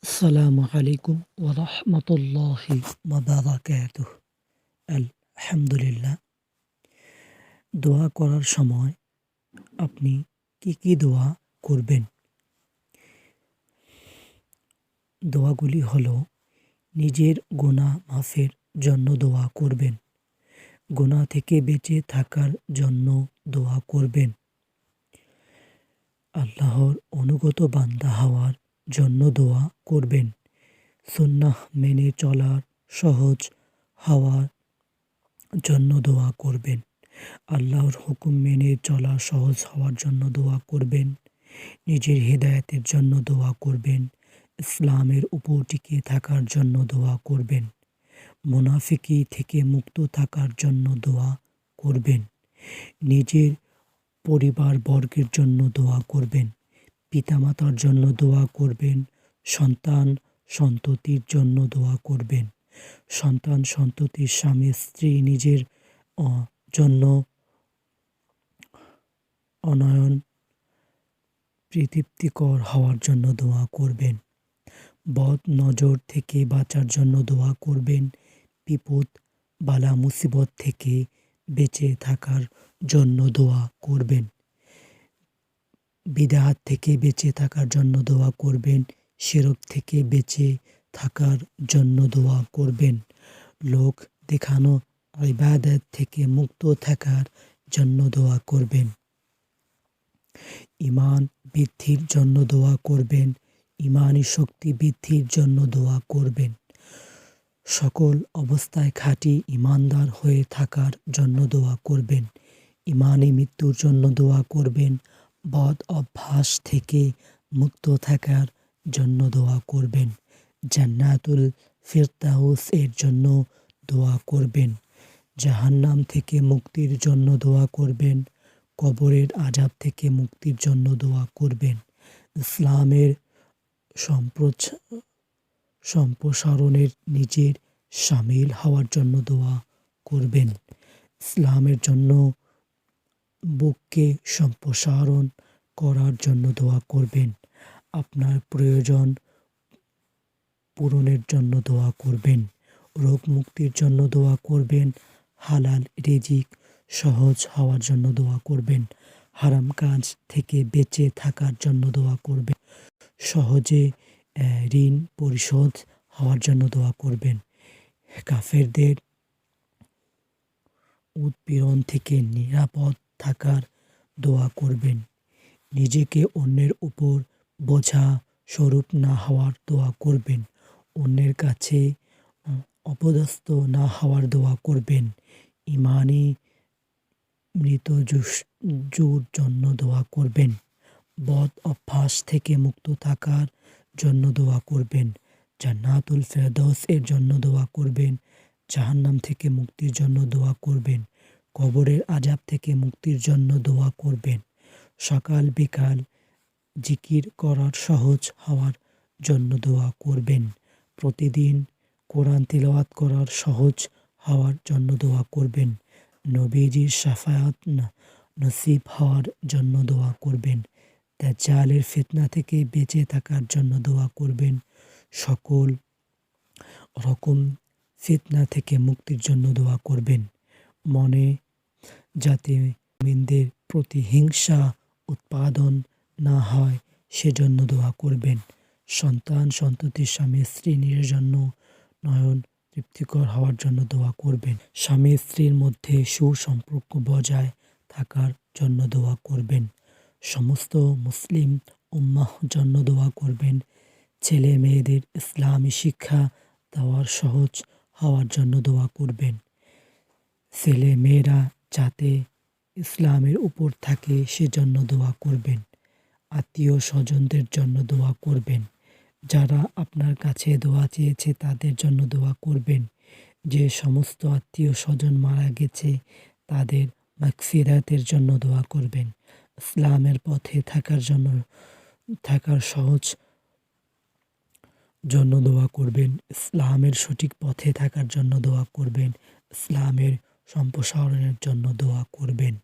আসসালামু আলাইকুম ওয়া রাহমাতুল্লাহি ওয়া বারাকাতুহু। আলহামদুলিল্লাহ। দোয়া করার সময় আপনি কি দোয়া করবেন? দোয়াগুলি হলো নিজের গুনাহ মাফের জন্য দোয়া করবেন, গুনাহ থেকে বেঁচে থাকার জন্য দোয়া করবেন, আল্লাহর অনুগত বান্দা হওয়ার জন্য দোয়া করবেন, সুন্নাহ মেনে চলার সহজ হওয়ার জন্য দোয়া করবেন, আল্লাহর হুকুম মেনে চলা সহজ হওয়ার জন্য দোয়া করবেন, নিজের হেদায়েতের জন্য দোয়া করবেন, ইসলামের উপর টিকে থাকার জন্য দোয়া করবেন, মুনাফিকি থেকে মুক্ত থাকার জন্য দোয়া করবেন, নিজের পরিবারবর্গের জন্য দোয়া করবেন, পিতামাতার জন্য দোয়া করবেন, সন্তান সন্ততির জন্য দোয়া করবেন, সন্তান সন্ততির স্বামী স্ত্রী নিজের জন্য অনয়ন তৃপ্তিকর হওয়ার জন্য দোয়া করবেন, বদ নজর থেকে বাঁচার জন্য দোয়া করবেন, বিপদ বালা মুসিবত থেকে বেঁচে থাকার জন্য দোয়া করবেন, বিদআত থেকে বেঁচে থাকার জন্য দোয়া করবেন, শিরক থেকে বেঁচে থাকার জন্য দোয়া করবেন, লোক দেখানো ইবাদত থেকে মুক্ত থাকার জন্য দোয়া করবেন, ঈমান বৃদ্ধির জন্য দোয়া করবেন, ঈমানী শক্তি বৃদ্ধির জন্য দোয়া করবেন, সকল অবস্থায় খাঁটি ঈমানদার হয়ে থাকার জন্য দোয়া করবেন, ঈমানী মৃত্যুর জন্য দোয়া করবেন, বদ অভ্যাস থেকে মুক্ত থাকার জন্য দোয়া করবেন, জান্নাতুল ফিরদাউস এর জন্য দোয়া করবেন, জাহান্নাম থেকে মুক্তির জন্য দোয়া করবেন, কবরের আযাব থেকে মুক্তির জন্য দোয়া করবেন, ইসলামের সম্প্রসারণের নিজের শামিল হওয়ার জন্য দোয়া করবেন, ইসলামের জন্য বুককে সম্প্রসারণ করার জন্য দোয়া করবেন, আপনার প্রয়োজন পূরণের জন্য দোয়া করবেন, রোগ মুক্তির জন্য দোয়া করবেন, হালাল রিজিক সহজ হওয়ার জন্য দোয়া করবেন, হারাম কাজ থেকে বেঁচে থাকার জন্য দোয়া করবেন, সহজে ঋণ পরিশোধ হওয়ার জন্য দোয়া করবেন, কাফেরদের উৎপীড়ন থেকে নিরাপদ থাকার দোয়া করবেন, নিজেকে অন্যের উপর বোঝা স্বরূপ না হওয়ার দোয়া করবেন, অন্যের কাছে অপদস্থ না হওয়ার দোয়া করবেন, ঈমানী মৃত্যুর জন্য দোয়া করবেন, বদ অভ্যাস থেকে মুক্ত থাকার জন্য দোয়া করবেন, জান্নাতুল ফেরদৌস এর জন্য দোয়া করবেন, জাহান্নাম থেকে মুক্তির জন্য দোয়া করবেন, কবরের আযাব থেকে মুক্তির জন্য দোয়া করবেন, সকাল বিকাল জিকির করার সহজ হওয়ার জন্য দোয়া করবেন, প্রতিদিন কোরআন তিলাওয়াত করার সহজ হওয়ার জন্য দোয়া করবেন, নবীজির শাফায়াত নসিব হওয়ার জন্য দোয়া করবেন, দাজ্জালের ফিতনা থেকে বেঁচে থাকার জন্য দোয়া করবেন, সকল রকম ফিতনা থেকে মুক্তির জন্য দোয়া করবেন, মনে যাতে মুমিনদের প্রতি হিংসা উৎপাদন না হয় সেজন্য দোয়া করবেন, সন্তান সন্ততির স্বামী স্ত্রী নিজের জন্য নয়ন তৃপ্তিকর হওয়ার জন্য দোয়া করবেন, স্বামী স্ত্রীর মধ্যে সুসম্পর্ক বজায় থাকার জন্য দোয়া করবেন, সমস্ত মুসলিম উম্মাহ জন্য দোয়া করবেন, ছেলে মেয়েদের ইসলামী শিক্ষা দেওয়ার সহজ হওয়ার জন্য দোয়া করবেন, ছেলে মেয়েরা যাতে ইসলামের উপর থাকে সেজন্য দোয়া করবেন, আত্মীয় স্বজনদের জন্য দোয়া করবেন, যারা আপনার কাছে দোয়া চেয়েছে তাদের জন্য দোয়া করবেন, যে সমস্ত আত্মীয় স্বজন মারা গেছে তাদের মাগফিরাতের জন্য দোয়া করবেন, ইসলামের পথে থাকার সহজ জন্য দোয়া করবেন, ইসলামের সঠিক পথে থাকার জন্য দোয়া করবেন, ইসলামের সম্প্রসারণের জন্য দোয়া করবেন।